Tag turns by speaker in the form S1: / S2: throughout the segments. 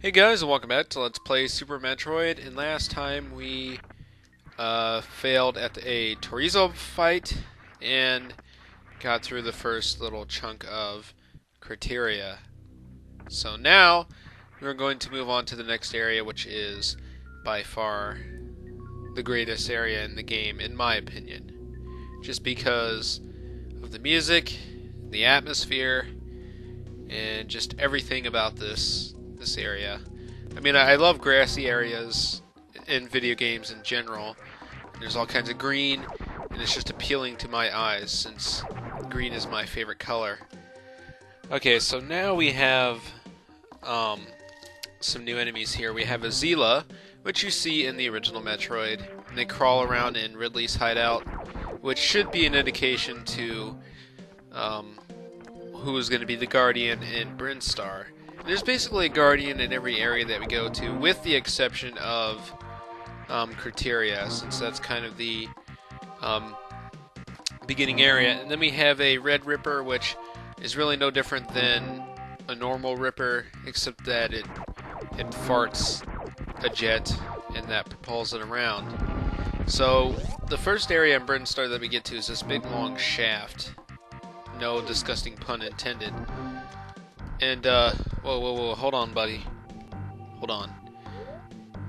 S1: Hey guys, and welcome back to Let's Play Super Metroid. And last time we failed at a Torizo fight and got through the first little chunk of criteria. So now we're going to move on to the next area, which is by far the greatest area in the game, in my opinion. Just because of the music, the atmosphere, and just everything about this area. I mean, I love grassy areas in video games in general. There's all kinds of green, and it's just appealing to my eyes since green is my favorite color. Okay, so now we have some new enemies here. We have a Zila, which you see in the original Metroid. And they crawl around in Ridley's hideout, which should be an indication to who is going to be the Guardian in Brinstar. There's basically a Guardian in every area that we go to, with the exception of Criteria, since that's kind of the beginning area. And then we have a Red Ripper, which is really no different than a normal Ripper, except that it farts a jet and that propels it around. So the first area in Brinstar that we get to is this big long shaft. No disgusting pun intended. And, whoa, hold on, buddy. Hold on.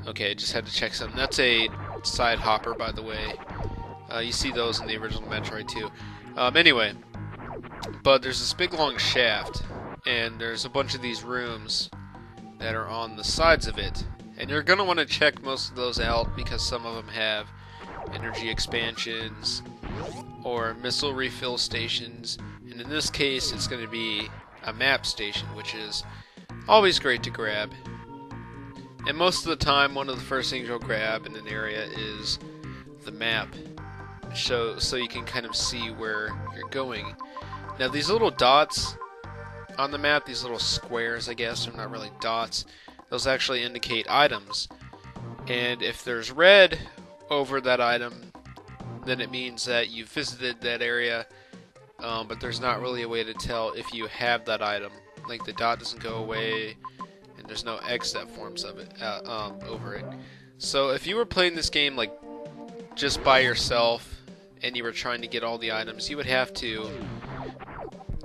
S1: Okay, just had to check something. That's a side hopper, by the way. You see those in the original Metroid, too. Anyway. But there's this big long shaft, and there's a bunch of these rooms that are on the sides of it. And you're going to want to check most of those out, because some of them have energy expansions, or missile refill stations, and in this case, it's going to be a map station, which is always great to grab. And most of the time, one of the first things you'll grab in an area is the map, so you can kind of see where you're going. Now, these little dots on the map, these little squares, I guess, they're not really dots, those actually indicate items. And if there's red over that item, then it means that you've visited that area. But there's not really a way to tell if you have that item. Like, the dot doesn't go away, and there's no X that forms of it over it. So if you were playing this game like just by yourself, and you were trying to get all the items, you would have to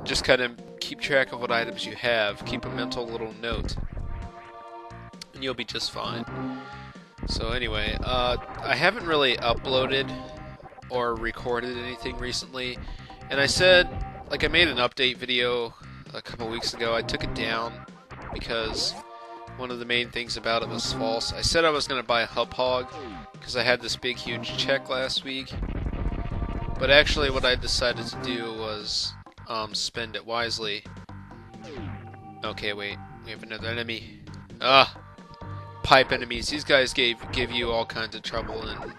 S1: just kind of keep track of what items you have, keep a mental little note, and you'll be just fine. So anyway, I haven't really uploaded or recorded anything recently. And I said, like, I made an update video a couple weeks ago. I took it down because one of the main things about it was false. I said I was going to buy a hub hog because I had this big huge check last week. But actually what I decided to do was spend it wisely. Okay, wait. We have another enemy. Pipe enemies. These guys give you all kinds of trouble in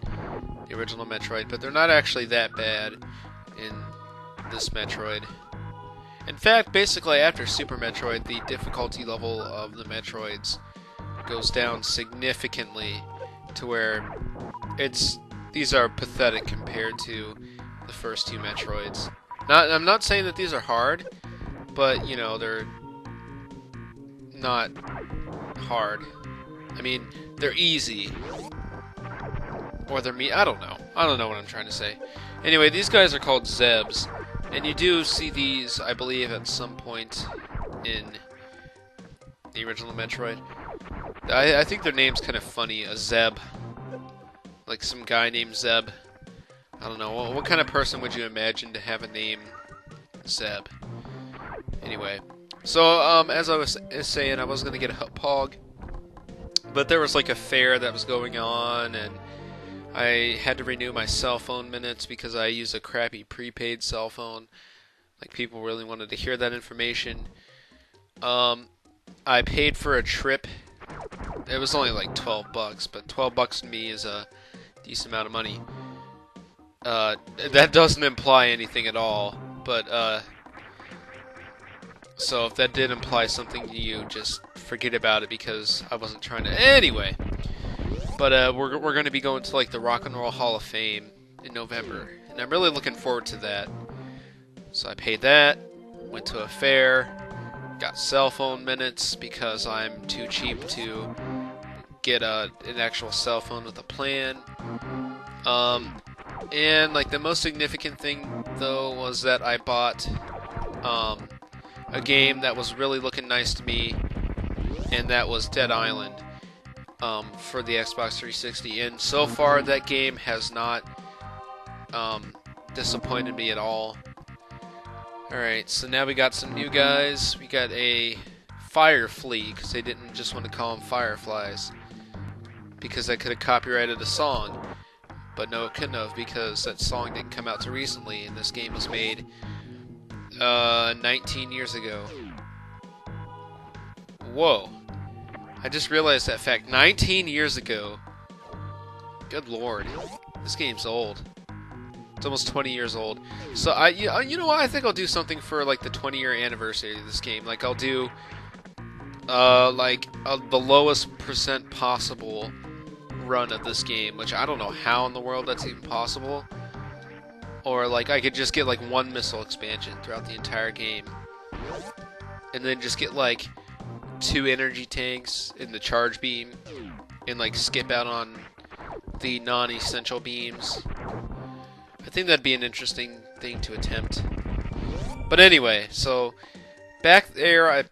S1: the original Metroid, but they're not actually that bad in this Metroid. In fact, basically after Super Metroid, the difficulty level of the Metroids goes down significantly to where these are pathetic compared to the first two Metroids. I'm not saying that these are hard, but you know, they're not hard. I mean, they're easy. Or they're I don't know. I don't know what I'm trying to say. Anyway, these guys are called Zebs. And you do see these, I believe, at some point in the original Metroid. I think their name's kind of funny, a Zeb. Like some guy named Zeb. I don't know, what kind of person would you imagine to have a name Zeb? Anyway, so as I was saying, I was going to get a Pog, but there was like a fair that was going on, and I had to renew my cell phone minutes because I use a crappy prepaid cell phone. Like, people really wanted to hear that information. I paid for a trip. It was only like $12, but $12 to me is a decent amount of money. That doesn't imply anything at all, but so if that did imply something to you, just forget about it because I wasn't trying to. Anyway. But we're going to be going to like the Rock and Roll Hall of Fame in November, and I'm really looking forward to that. So I paid that, went to a fair, Got cell phone minutes because I'm too cheap to get an actual cell phone with a plan. And like the most significant thing though was that I bought a game that was really looking nice to me, and that was Dead Island for the Xbox 360. And so far, that game has not disappointed me at all. Alright, so now we got some new guys. We got a fire flea, because they didn't just want to call them fireflies, because that could have copyrighted a song. But no, it couldn't have, because that song didn't come out too recently, and this game was made 19 years ago. Whoa. I just realized that fact. 19 years ago. Good lord. This game's old. It's almost 20 years old. So you know what? I think I'll do something for like the 20-year anniversary of this game. Like I'll do the lowest percent possible run of this game, which I don't know how in the world that's even possible. Or like I could just get like one missile expansion throughout the entire game, and then just get like 2 energy tanks in the charge beam, and like skip out on the non-essential beams. I think that'd be an interesting thing to attempt. But anyway, so back there I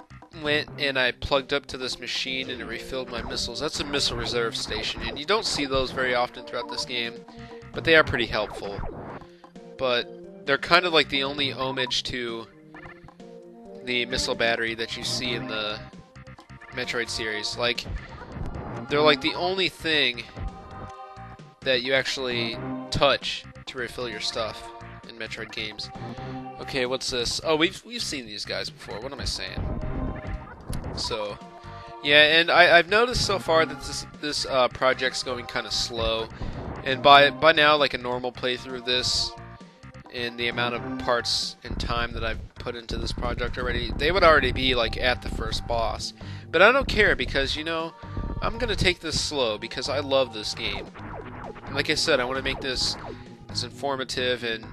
S1: went and I plugged up to this machine and it refilled my missiles. That's a missile reserve station, and you don't see those very often throughout this game, but they are pretty helpful. But they're kind of like the only homage to the missile battery that you see in the Metroid series. Like, they're like the only thing that you actually touch to refill your stuff in Metroid games. Okay, what's this? Oh, we've seen these guys before. What am I saying? So, yeah, and I've noticed so far that this project's going kind of slow. And by now, like a normal playthrough of this, in the amount of parts and time that I've put into this project already, they would already be like at the first boss. But I don't care, because, you know, I'm gonna take this slow because I love this game. And like I said, I want to make this as informative and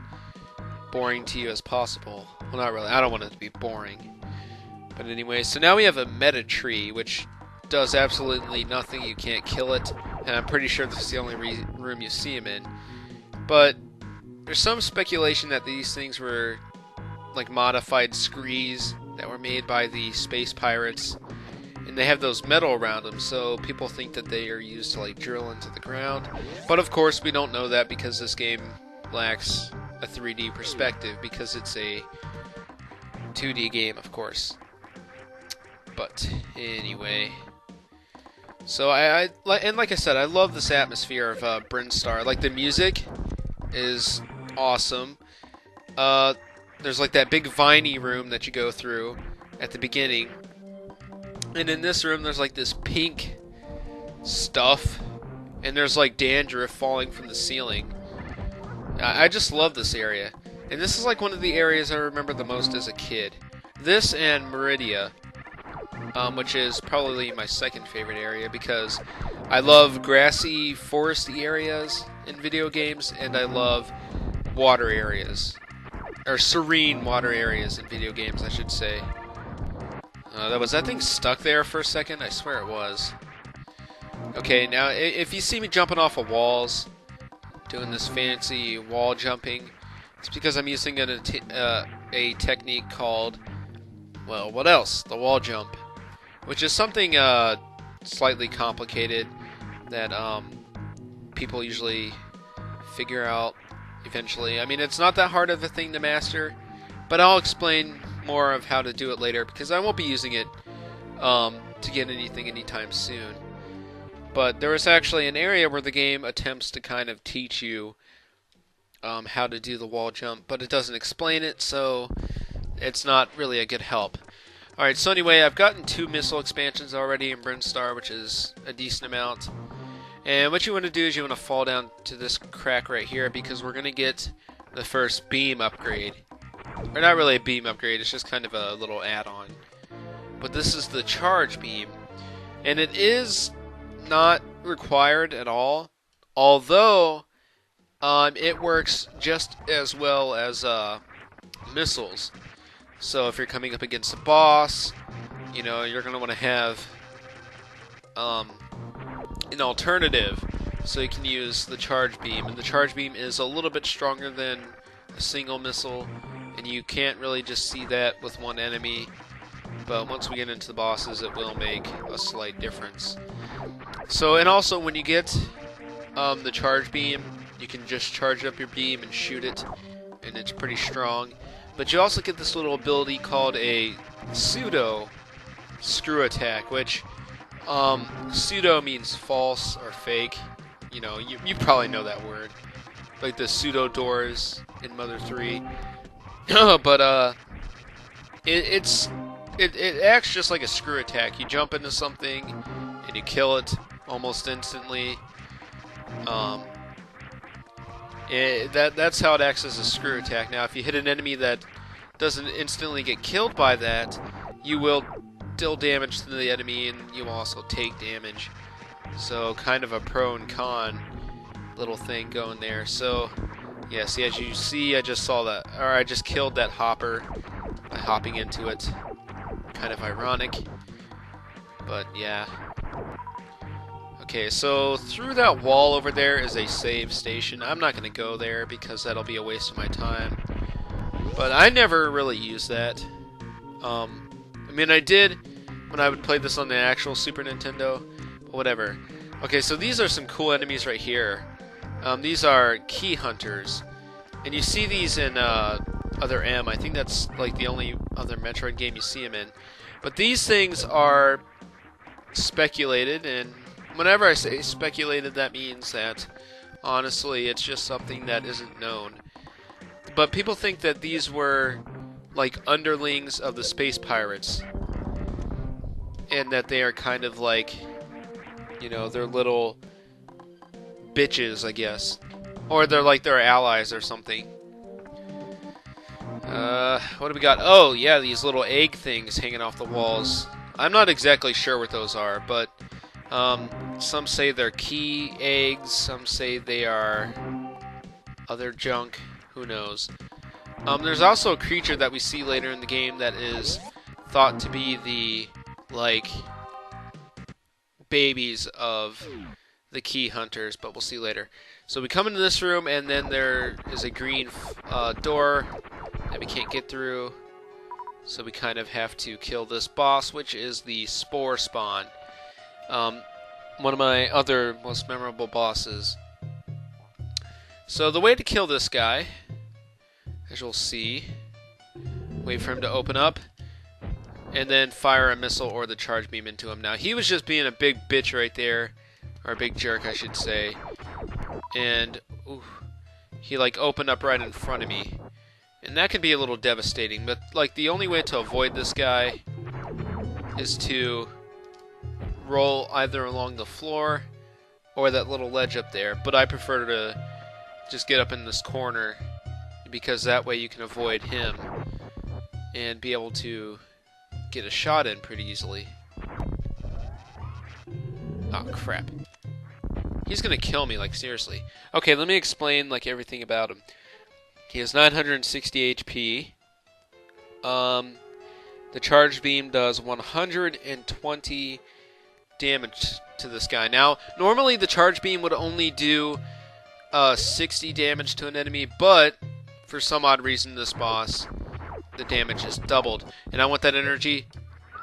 S1: boring to you as possible. Well, not really. I don't want it to be boring. But anyway, so now we have a meta tree, which does absolutely nothing. You can't kill it, and I'm pretty sure this is the only room you see him in. But there's some speculation that these things were like modified screes that were made by the space pirates, and they have those metal around them, so people think that they are used to like drill into the ground. But of course we don't know that, because this game lacks a 3D perspective, because it's a 2D game, of course. But anyway, so and like I said, I love this atmosphere of Brinstar. Like, the music is awesome. There's like that big viney room that you go through at the beginning, and in this room there's like this pink stuff, and there's like dandruff falling from the ceiling. I just love this area, and this is like one of the areas I remember the most as a kid. This and Meridia, which is probably my second favorite area, because I love grassy, foresty areas in video games, and I love water areas, or serene water areas in video games, I should say. Was that thing stuck there for a second? I swear it was. Okay, now if you see me jumping off of walls, doing this fancy wall jumping, it's because I'm using a technique called, well, what else? The wall jump, which is something slightly complicated that people usually figure out eventually. I mean, it's not that hard of a thing to master, but I'll explain more of how to do it later, because I won't be using it to get anything anytime soon. But there is actually an area where the game attempts to kind of teach you how to do the wall jump, but it doesn't explain it, so it's not really a good help. Alright, so anyway, I've gotten 2 missile expansions already in Brinstar, which is a decent amount. And what you want to do is you want to fall down to this crack right here, because we're going to get the first beam upgrade. Or not really a beam upgrade, it's just kind of a little add-on. But this is the charge beam, and it is not required at all, although it works just as well as missiles. So if you're coming up against a boss, you know, you're going to want to have an alternative, so you can use the charge beam, and the charge beam is a little bit stronger than a single missile, and you can't really just see that with one enemy, but once we get into the bosses it will make a slight difference. So, and also when you get the charge beam, you can just charge up your beam and shoot it, and it's pretty strong. But you also get this little ability called a pseudo screw attack, which pseudo means false or fake. You know, you probably know that word, like the pseudo doors in Mother 3. But it acts just like a screw attack. You jump into something and you kill it almost instantly. That's how it acts as a screw attack. Now, if you hit an enemy that doesn't instantly get killed by that, you will deal damage to the enemy, and you will also take damage. So, kind of a pro and con little thing going there. So, yeah, see, as you see, I just saw that, or I just killed that hopper by hopping into it. Kind of ironic, but yeah. Okay, so through that wall over there is a save station. I'm not going to go there because that'll be a waste of my time. But I never really used that. I mean, I did when I would play this on the actual Super Nintendo, but whatever. Okay, so these are some cool enemies right here. These are key hunters. And you see these in Other M. I think that's like the only other Metroid game you see them in. But these things are speculated, and whenever I say speculated, that means that, honestly, it's just something that isn't known. But people think that these were, like, underlings of the space pirates. And that they are kind of like, you know, they're little bitches, I guess. Or they're like their allies or something. What do we got? Oh, yeah, these little egg things hanging off the walls. I'm not exactly sure what those are, but some say they're key eggs, some say they are other junk, who knows. There's also a creature that we see later in the game that is thought to be the, like, babies of the key hunters, but we'll see later. So we come into this room, and then there is a green door that we can't get through. So we kind of have to kill this boss, which is the Spore Spawn. One of my other most memorable bosses. So the way to kill this guy, as you'll see, wait for him to open up, and then fire a missile or the charge beam into him. Now, he was just being a big bitch right there, or a big jerk, I should say. And, ooh, he, like, opened up right in front of me. And that can be a little devastating, but, like, the only way to avoid this guy is to roll either along the floor or that little ledge up there. But I prefer to just get up in this corner, because that way you can avoid him and be able to get a shot in pretty easily. Oh, crap. He's gonna kill me, like, seriously. Okay, let me explain, like, everything about him. He has 960 HP. The charge beam does 120 damage to this guy. Now, normally the charge beam would only do 60 damage to an enemy, but for some odd reason, this boss, the damage is doubled. And I want that energy.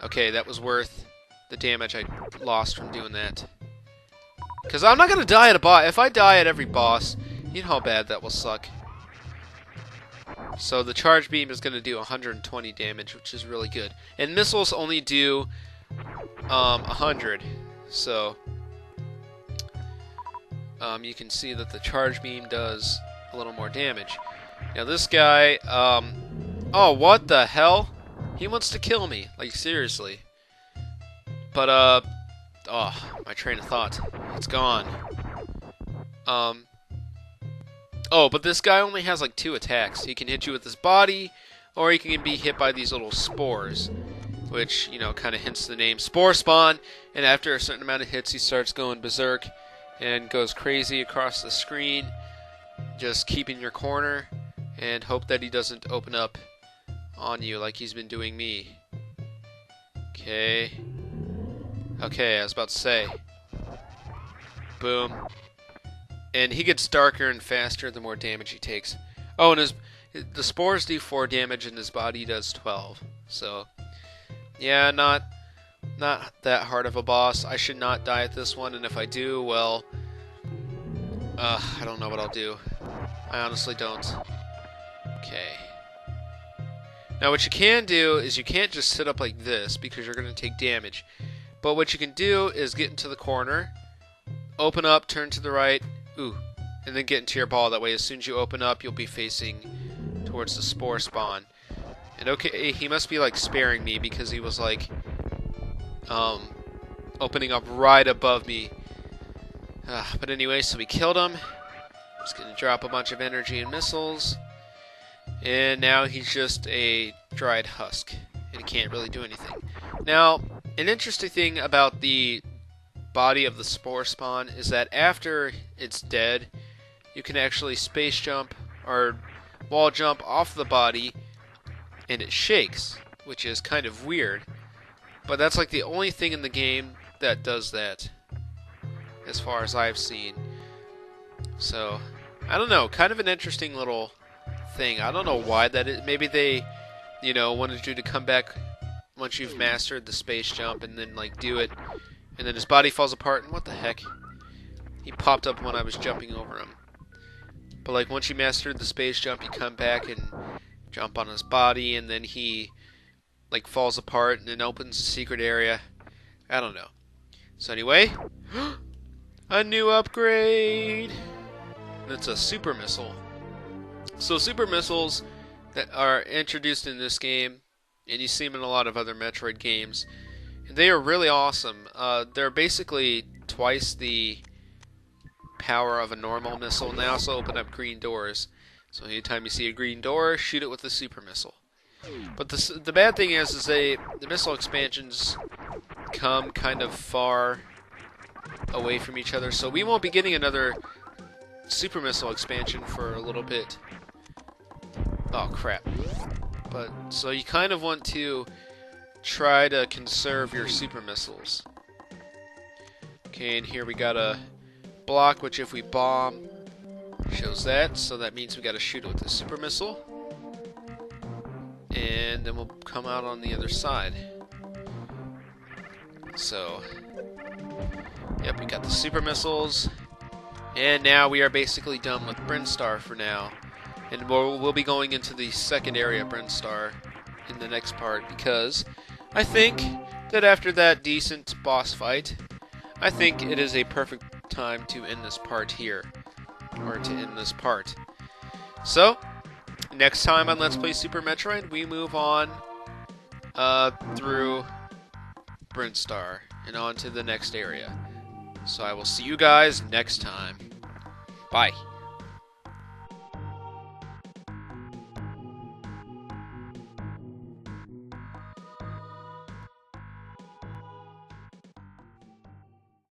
S1: Okay, that was worth the damage I lost from doing that. Because I'm not going to die at a boss. If I die at every boss, you know how bad that will suck. So the charge beam is going to do 120 damage, which is really good. And missiles only do 100. So you can see that the charge beam does a little more damage. Now this guy, oh, what the hell? He wants to kill me, like, seriously. But, oh, my train of thought. It's gone. Oh, but this guy only has, like, 2 attacks. He can hit you with his body, or he can be hit by these little spores, which, you know, kind of hints the name Spore Spawn, and after a certain amount of hits, he starts going berserk and goes crazy across the screen. Just keep in your corner and hope that he doesn't open up on you like he's been doing me. Okay. Okay, I was about to say. Boom. And he gets darker and faster the more damage he takes. Oh, and the spores do 4 damage and his body does 12. So, yeah, not that hard of a boss. I should not die at this one, and if I do, well, I don't know what I'll do. I honestly don't. Okay. Now what you can do is you can't just sit up like this because you're going to take damage. But what you can do is get into the corner, open up, turn to the right, and then get into your ball. That way as soon as you open up, you'll be facing towards the Spore Spawn. And okay, he must be like sparing me because he was like opening up right above me. But anyway, so we killed him. Just going to drop a bunch of energy and missiles. And now he's just a dried husk, and he can't really do anything. Now, an interesting thing about the body of the Spore Spawn is that after it's dead, you can actually space jump or wall jump off the body, and it shakes, which is kind of weird. But that's like the only thing in the game that does that, as far as I've seen. So, I don't know, kind of an interesting little thing. I don't know why that is. Maybe they, wanted you to come back once you've mastered the space jump and then like do it, and then his body falls apart. And what the heck? He popped up when I was jumping over him. But like once you mastered the space jump, you come back and jump on his body, and then he like falls apart and then opens a secret area. I don't know. So anyway, a new upgrade. And it's a Super Missile. So Super Missiles that are introduced in this game, and you see them in a lot of other Metroid games, and they are really awesome. They're basically twice the power of a normal missile, and they also open up green doors. So anytime you see a green door, shoot it with a Super Missile. But the bad thing is the missile expansions come kind of far away from each other, so we won't be getting another Super Missile expansion for a little bit. Oh crap. But so you kind of want to try to conserve your Super Missiles. Okay, and here we got a block, which if we bomb shows that, so that means we got to shoot it with the Super Missile. And then we'll come out on the other side. So, yep, we got the Super Missiles. And now we are basically done with Brinstar for now. And we'll be going into the second area of Brinstar in the next part, because I think that after that decent boss fight, I think it is a perfect time to end this part here. Or to end this part. So, next time on Let's Play Super Metroid, we move on through Brinstar and on to the next area. So I will see you guys next time. Bye.